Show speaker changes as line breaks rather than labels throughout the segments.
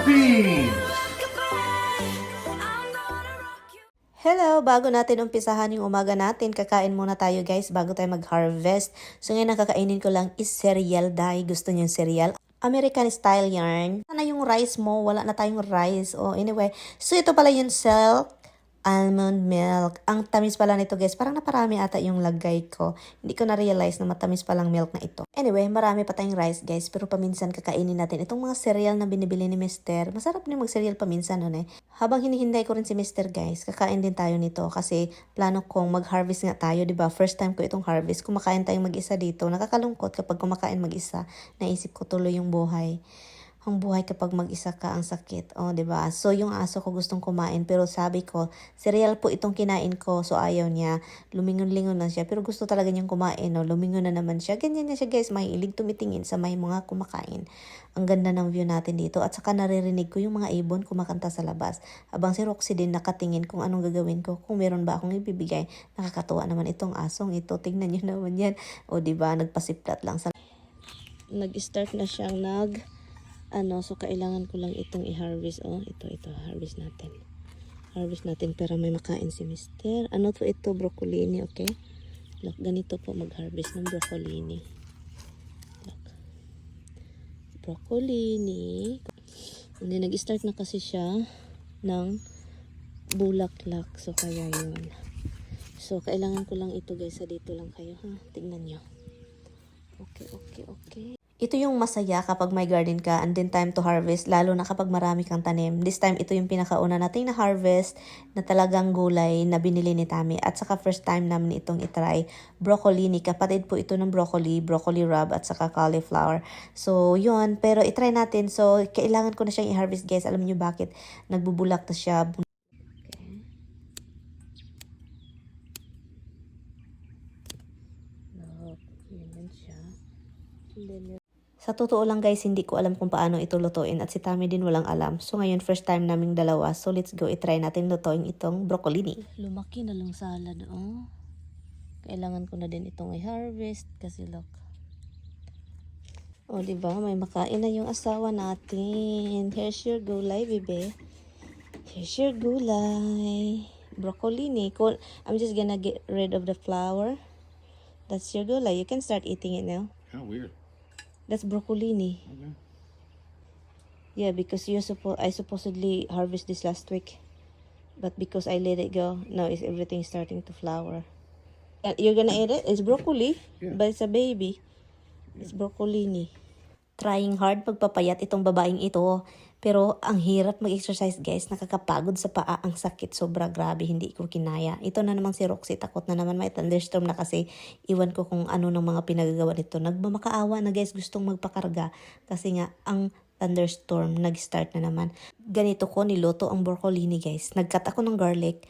Philippines!
Hello! Bago natin umpisahan yung umaga natin, kakain muna tayo guys bago tayo mag-harvest. So ngayon ang kakainin ko lang is cereal dahil gusto niyo yung cereal. American style yarn. Sana yung rice mo, wala na tayong rice. Oh, anyway, so ito pala yung silk almond milk. Ang tamis pala nito guys. Parang naparami ata yung lagay ko. Hindi ko na-realize na matamis palang milk na ito. Anyway, marami pa tayong rice guys. Pero paminsan kakainin natin itong mga cereal na binibili ni Mister. Masarap din mag-cereal paminsan nun eh. Habang hinihinday ko rin si Mister guys, kakain din tayo nito. Kasi plano kong mag-harvest nga tayo. Diba? First time ko itong harvest. Kumakain tayong mag-isa dito. Nakakalungkot kapag kumakain mag-isa. Naisip ko tuloy yung buhay. Ang buhay kapag mag-isa ka ang sakit. Oh, 'di ba? So yung aso ko gustong kumain pero sabi ko, cereal po itong kinain ko. So ayaw niya. Lumingon-lingon na siya pero gusto talaga niyang kumain, no. Lumingon na naman siya. Ganyan na siya, guys. Mahilig tumitingin sa may mga kumakain. Ang ganda ng view natin dito at saka naririnig ko yung mga ibon kumakanta sa labas. Habang si Roxy din nakatingin kung anong gagawin ko, kung meron ba akong ibibigay. Nakakatuwa naman itong asong ito. Tingnan niyo naman 'yan. O 'di ba? Nagpasiplat lang sa nag-start na siyang so kailangan ko lang itong i-harvest. Oh, ito, harvest natin. Harvest natin para may makain si Mister. Ano to ito? Broccolini, okay? Look, ganito po mag-harvest ng broccolini. Look. Broccolini. And then, nag-start na kasi siya ng bulaklak. So, kaya yun. So, kailangan ko lang ito guys. Sa dito lang kayo, ha? Tignan nyo. Okay. Ito yung masaya kapag may garden ka and then time to harvest, lalo na kapag marami kang tanim. This time, ito yung pinakauna nating na-harvest na talagang gulay na binili ni Tami. At saka first time namin itong itry. Broccolini, kapatid po ito ng broccoli rub at saka cauliflower. So, yun. Pero itry natin. So, kailangan ko na siyang i-harvest guys. Alam niyo bakit? Nagbubulak na siya. Sa totoo lang guys, hindi ko alam kung paano ito lutuin at si Tami din walang alam. So ngayon, first time naming dalawa. So let's go, itry natin lutuin itong broccolini. Lumaki na lang salad, oh. Kailangan ko na din itong i-harvest kasi look. Oh, diba? May makain na yung asawa natin. Here's your gulay, bebe. Here's your gulay. Broccolini. I'm just gonna get rid of the flour. That's your gulay. You can start eating it now.
How weird.
That's broccolini.
Okay.
Yeah, because I supposedly harvest this last week. But because I let it go, now is everything starting to flower. And you're gonna eat it? It's broccoli,
Yeah.
but it's a baby. It's broccolini. Trying hard pagpapayat itong babaeng ito. Pero ang hirap mag-exercise guys. Nakakapagod sa paa. Ang sakit. Sobra grabe. Hindi ko kinaya. Ito na naman si Roxy. Takot na naman may thunderstorm na kasi iwan ko kung ano ng mga pinagagawa nito. Nagmamakaawa na guys. Gustong magpakarga. Kasi nga ang thunderstorm nag-start na naman. Ganito ko niluto ang broccolini guys. Nag-cut ako ng garlic.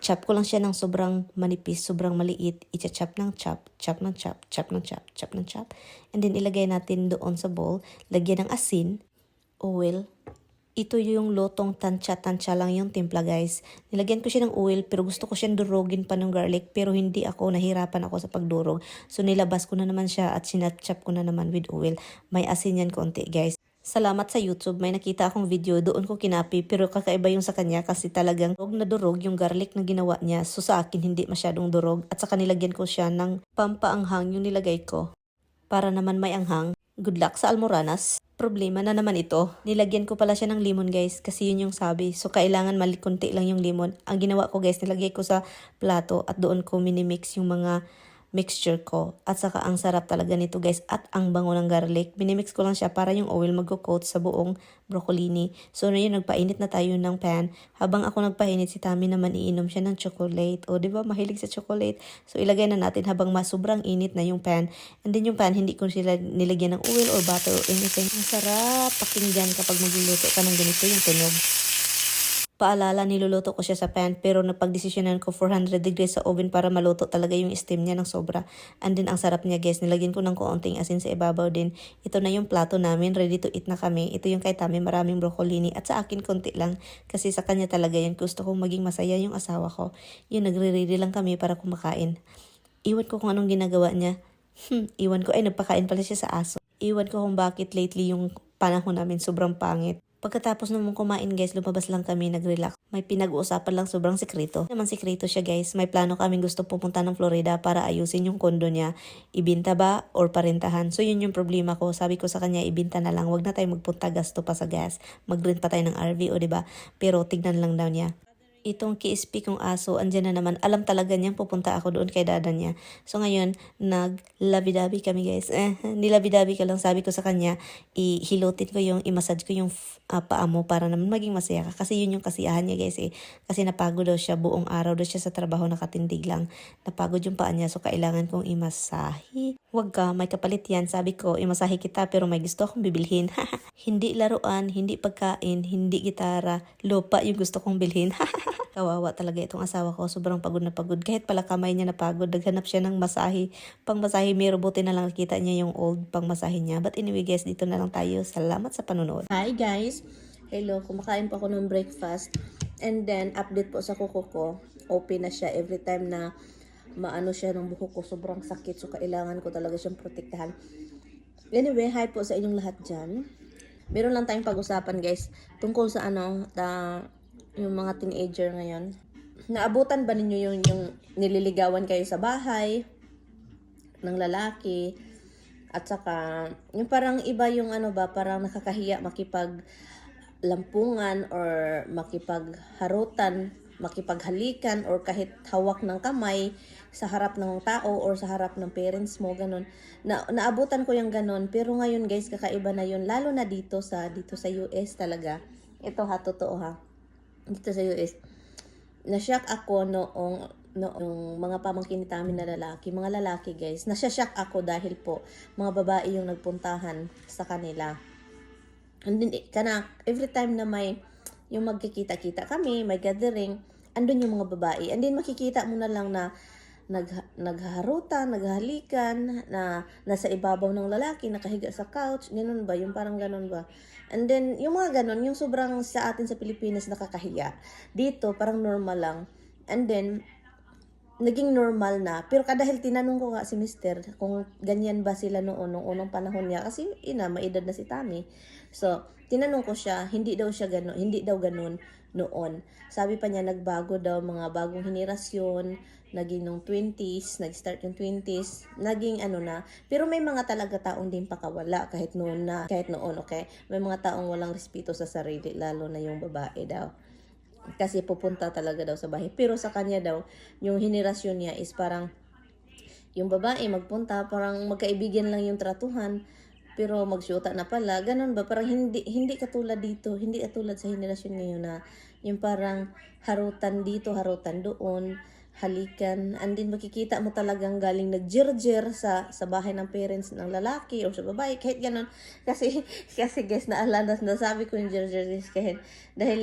Chop ko lang siya ng sobrang manipis, sobrang maliit. I-chop ng chop, chop ng chop, chop ng chop, chop ng chop. And then ilagay natin doon sa bowl. Lagyan ng asin, oil. Ito yung lotong tansya-tansya lang yung timpla guys. Nilagyan ko siya ng oil pero gusto ko siyang durugin pa ng garlic pero hindi ako, nahirapan ako sa pagdurog. So nilabas ko na naman siya at sinachop ko na naman with oil. May asin yan konti guys. Salamat sa YouTube, may nakita akong video, doon ko kinapi pero kakaiba yung sa kanya kasi talagang durog na durog yung garlic na ginawa niya. So sa akin hindi masyadong durog at saka nilagyan ko siya ng pampaanghang yung nilagay ko. Para naman may anghang. Good luck sa almoranas. Problema na naman ito. Nilagyan ko pala siya ng lemon guys kasi yun yung sabi. So kailangan malikunti lang yung lemon. Ang ginawa ko guys, nilagay ko sa plato at doon ko minimix yung mga mixture ko. At saka ang sarap talaga nito guys at ang bango ng garlic. Minimix ko lang siya para yung oil mag-coat sa buong broccolini. So na yun, nagpainit na tayo ng pan. Habang ako nagpainit, si Tami naman iinom siya ng chocolate. O diba, mahilig sa chocolate. So ilagay na natin habang sobrang init na yung pan. And then yung pan, hindi ko sila nilagyan ng oil or butter or anything. Ang sarap pakinggan kapag magluluto ka ng ganito yung tunog. Paalala, niluluto ko siya sa pan pero napagdesisyonan ko 400 degrees sa oven para maluto talaga yung steam niya ng sobra. And then ang sarap niya guys, nilagyan ko ng konting asin sa ibabaw din. Ito na yung plato namin, ready to eat na kami. Ito yung kay Tami, maraming broccolini at sa akin konti lang kasi sa kanya talaga yan. Gusto kong maging masaya yung asawa ko. Yun, nagre-ready lang kami para kumakain. Iwan ko kung anong ginagawa niya. Iwan ko, nagpakain pala siya sa aso. Iwan ko kung bakit lately yung panahon namin sobrang pangit. Pagkatapos naman kumain guys, lumabas lang kami, nag-relax. May pinag-uusapan lang, sobrang sekreto. Naman sekreto siya guys, may plano kaming gusto pupunta ng Florida para ayusin yung kondo niya. Ibinta ba or parentahan? So yun yung problema ko. Sabi ko sa kanya, ibinta na lang, wag na tayo magpunta gasto pa sa gas. Mag-rent pa tayo ng RV o diba? Pero tignan lang daw niya. Itong KSP kong aso, andyan na naman. Alam talaga niyang pupunta ako doon kay dada niya. So ngayon, nag-labi-dabi kami guys. Nilabi-dabi ka lang. Sabi ko sa kanya, ihilutin ko yung, i-massage ko yung paa mo para naman maging masaya ka. Kasi yun yung kasiyahan niya guys eh. Kasi napagod daw siya, buong araw daw siya sa trabaho, nakatindig lang. Napagod yung paa niya, so kailangan kong imasahe. Wag ka, may kapalit yan. Sabi ko, imasahe kita pero may gusto akong bibilhin. Hindi laruan, hindi pagkain, hindi gitara, lupa yung gusto kong bilhin. Kawawa talaga itong asawa ko. Sobrang pagod na pagod. Kahit pala kamay niya napagod, naghanap siya ng masahe. Pang masahe, may robote na lang nakita niya yung old pang masahe niya. But anyway guys, dito na lang tayo. Salamat sa panonood. Hi guys! Hello, kumakain po ako ng breakfast. And then, update po sa kuko ko. Open na siya every time na maano siya ng buko ko. Sobrang sakit. So, kailangan ko talaga siyang protektahan. Anyway, hi po sa inyong lahat dyan. Meron lang tayong pag-usapan guys. Tungkol sa yung mga teenager ngayon. Naabutan ba ninyo yung nililigawan kayo sa bahay ng lalaki? At saka, yung parang iba yung parang nakakahiya makipaglampungan or makipagharutan, makipaghalikan or kahit hawak ng kamay sa harap ng tao or sa harap ng parents mo, ganun. Naabutan ko yung ganun, pero ngayon guys, kakaiba na yun, lalo na dito sa US talaga. Ito ha, totoo ha. Dito sa US, na-shock ako noong mga pamangkin namin na mga lalaki guys, na-shock ako dahil po mga babae yung nagpuntahan sa kanila. And then, every time na may yung magkikita-kita kami, may gathering, andun yung mga babae. And then makikita mo na lang na naghaharutan, naghahalikan, na nasa ibabaw ng lalaki, nakahiga sa couch, ganun ba? Yung parang ganun ba? And then, yung mga ganun, yung sobrang sa atin sa Pilipinas nakakahiya. Dito, parang normal lang. And then, naging normal na. Pero dahil tinanong ko nga si Mister kung ganyan ba sila noon, nung unang panahon niya. Kasi, may edad na si Tami. So, tinanong ko siya, hindi daw ganun noon. Sabi pa niya, nagbago daw, mga bagong henerasyon, naging nung 20s, nag-start yung 20s, naging na. Pero may mga talaga taong din pakawala kahit noon, okay? May mga taong walang respeto sa sarili, lalo na yung babae daw. Kasi pupunta talaga daw sa bahay. Pero sa kanya daw, yung henerasyon niya is parang, yung babae magpunta, parang magkaibigan lang yung tratuhan, pero magsyuta na pala, ganun ba? Parang hindi katulad dito, hindi katulad sa henerasyon ngayon na yung parang harutan dito, harutan doon, halikan, and then makikita mo talagang galing nag-jerjer sa bahay ng parents ng lalaki o sa babae, kahit ganun. Kasi guys, nasabi ko yung jerjer kahit dahil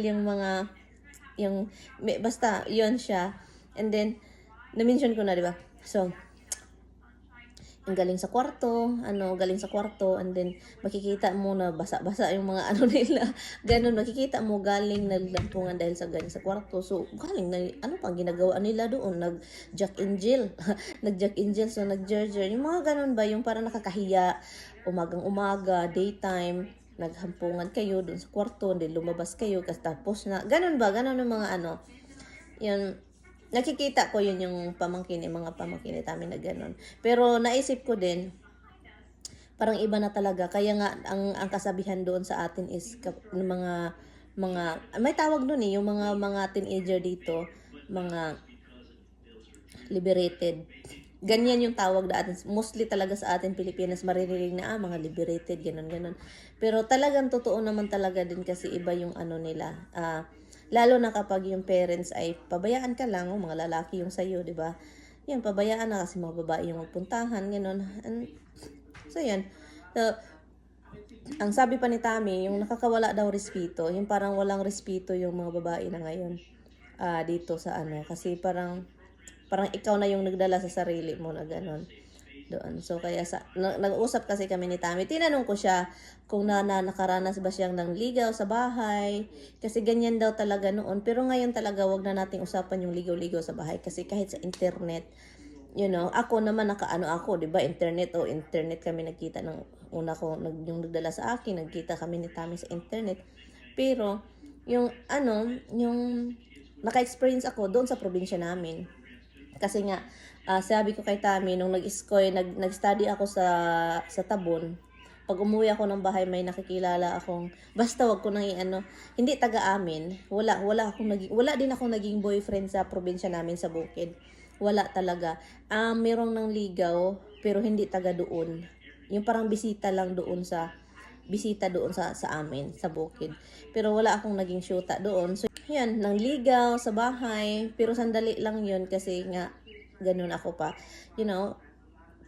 basta yun siya. And then, na-mention ko na, di ba? So, galing sa kwarto, and then makikita mo na basa-basa yung mga nila. Ganun, makikita mo galing naglampungan dahil galing sa kwarto. So, galing na, pang ginagawa nila doon? Nag-jack and Jill. Nag-jack and Jill, so nag-jerjer. Yung mga ganun ba, yung parang nakakahiya, umagang-umaga, daytime, naghampungan kayo doon sa kwarto, then lumabas kayo, tapos na, ganun ba? Ganun yung mga yun. Nakikita ko yun yung mga pamangkin namin na gano'n. Pero naisip ko din, parang iba na talaga. Kaya nga, ang kasabihan doon sa atin is, mga may tawag doon yung mga teenager dito, mga liberated. Ganyan yung tawag na atin. Mostly talaga sa atin Pilipinas, maririnig na, mga liberated, ganun. Pero talagang totoo naman talaga din kasi iba yung nila. Lalo na kapag yung parents ay pabayaan ka lang, mga lalaki yung sa'yo, di ba? Yan, pabayaan na kasi mga babae yung magpuntahan, gano'n. So, yan. So, ang sabi pa ni Tami, yung nakakawala daw respeto, yung parang walang respeto yung mga babae na ngayon dito sa kasi parang ikaw na yung nagdala sa sarili mo na gano'n. Doon. So, kaya nag-usap kasi kami ni Tami. Tinanong ko siya kung nakaranas ba siyang ligaw sa bahay. Kasi ganyan daw talaga noon. Pero ngayon talaga, wag na nating usapan yung ligaw-ligaw sa bahay. Kasi kahit sa internet, ako naman ako, di ba? Internet kami nagkita ng una ko, yung nagdala sa akin, nagkita kami ni Tami sa internet. Pero, yung yung naka-experience ako doon sa probinsya namin. Kasi nga, sabi ko kay Tami, nung nag-study ako sa Tabon, pag umuwi ako ng bahay, may nakikilala akong, basta wag ko nang hindi taga-amin, wala din akong naging boyfriend sa probinsya namin sa Bukid. Wala talaga. Merong nang ligaw, pero hindi taga doon. Yung parang bisita doon sa amin, sa Bukid. Pero wala akong naging syuta doon. So, yan, nang ligaw sa bahay, pero sandali lang yun kasi nga, ganun ako pa.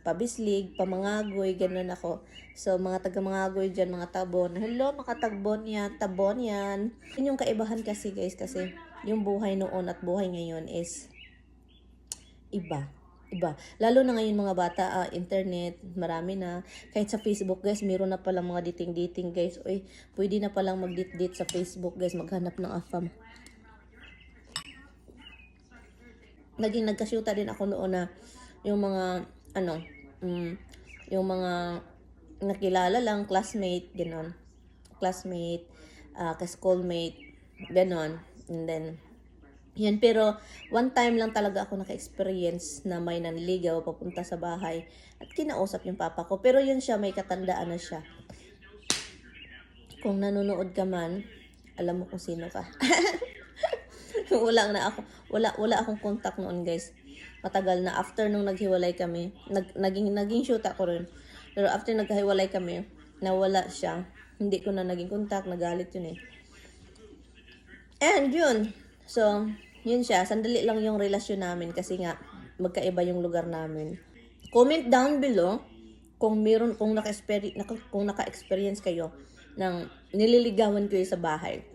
Pabislig, pamangagoy, ganun ako. So, mga taga-mangagoy dyan, mga tabon. Hello, mga tagbon yan, tabon yan. Yun yung kaibahan kasi guys, kasi yung buhay noon at buhay ngayon is iba. Lalo na ngayon mga bata, internet, marami na. Kahit sa Facebook guys, meron na palang mga dating guys. Uy, pwede na palang mag-date sa Facebook guys, maghanap ng afam. Nagkasyuta din ako noon na yung mga yung mga nakilala lang, classmate, ganon. Classmate, ka-schoolmate, ganon. And then, yun, pero one time lang talaga ako naka-experience na may nanligaw papunta sa bahay at kinausap yung papa ko. Pero yun siya, may katandaan na siya. Kung nanonood ka man, alam mo kung sino ka. Wala akong contact noon guys. Matagal na after nung naghiwalay kami, naging shoot ako rin. Pero after naghiwalay kami, nawala siya. Hindi ko na naging contact, nagalit yun eh. And yun. So, yun siya. Sandali lang yung relasyon namin kasi nga magkaiba yung lugar namin. Comment down below kung naka-experience kayo ng nililigawan kayo sa bahay.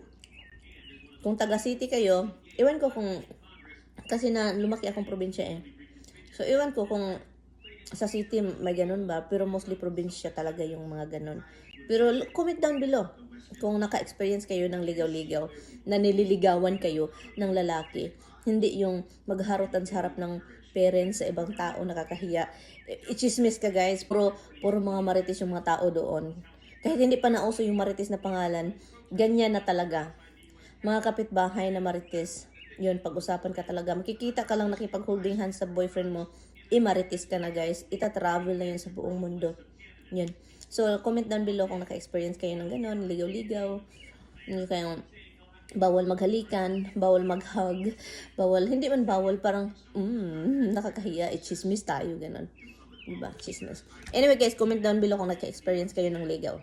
Kung taga city kayo, iwan ko kung, kasi na lumaki akong probinsya eh. So, iwan ko kung sa city may ganun ba, pero mostly probinsya talaga yung mga ganun. Pero comment down below kung naka-experience kayo ng ligaw-ligaw, na nililigawan kayo ng lalaki. Hindi yung magharutan sa harap ng parents sa ibang tao, nakakahiya. Ichismis ka guys, puro mga marites yung mga tao doon. Kahit hindi pa nauso yung marites na pangalan, ganyan na talaga. Mga kapitbahay na marites, yun, pag-usapan ka talaga. Makikita ka lang nakipag-holding hands sa boyfriend mo, marites ka na guys. Ita-travel na yun sa buong mundo. Yun. So, comment down below kung naka-experience kayo ng gano'n, ligaw-ligaw. Hindi kayong bawal maghalikan, bawal mag-hug, hindi man bawal, parang, nakakahiya, chismis tayo, gano'n. Diba? Chismis. Anyway guys, comment down below kung naka-experience kayo ng ligaw.